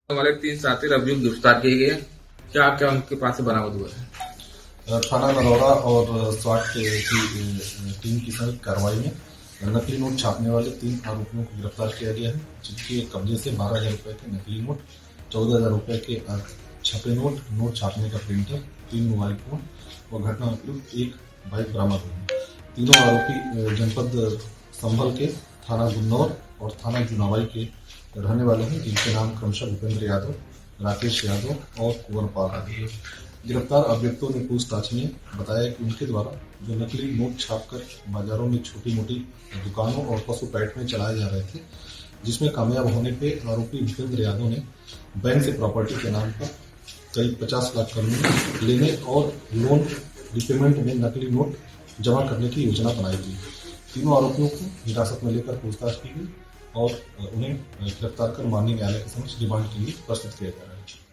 हमारे 3 साथी अभियुक्त गिरफ्तार किए गए। क्या क्या उनके पास से बरामद हुआ है? थाना नरौरा और स्वाट की टीम की संयुक्त कार्रवाई में नकली नोट छापने वाले 3 आरोपियों को गिरफ्तार किया गया है, जिनके कब्जे से 12,000 रुपए के नकली नोट, 14,000 रुपए के छपे नोट छापने का प्रिंटर, 3 मोबाइल फोन और घटना उपयुक्त 1 बाइक बरामद हुई। तीनों आरोपी जनपद संभल के, थाना गुन्नौर और थाना जुनावाई के रहने वाले हैं, जिनके नाम क्रमशः भूपेंद्र यादव, राकेश यादव और कुंवर पाल है। गिरफ्तार अभियुक्तों ने पूछताछ में बताया कि उनके द्वारा जो नकली नोट छापकर बाजारों में छोटी मोटी दुकानों और पशु पैठ में चलाए जा रहे थे, जिसमें कामयाब होने पे आरोपी भूपेंद्र यादव ने बैंक से प्रॉपर्टी के नाम पर करीब 50 लाख करोड़ लेने और लोन रिपेमेंट में नकली नोट जमा करने की योजना बनाई गई। तीनों आरोपियों को हिरासत में लेकर पूछताछ की गई और उन्हें गिरफ्तार कर माननीय न्यायालय के समक्ष रिमांड के लिए प्रस्तुत किया जा रहा है।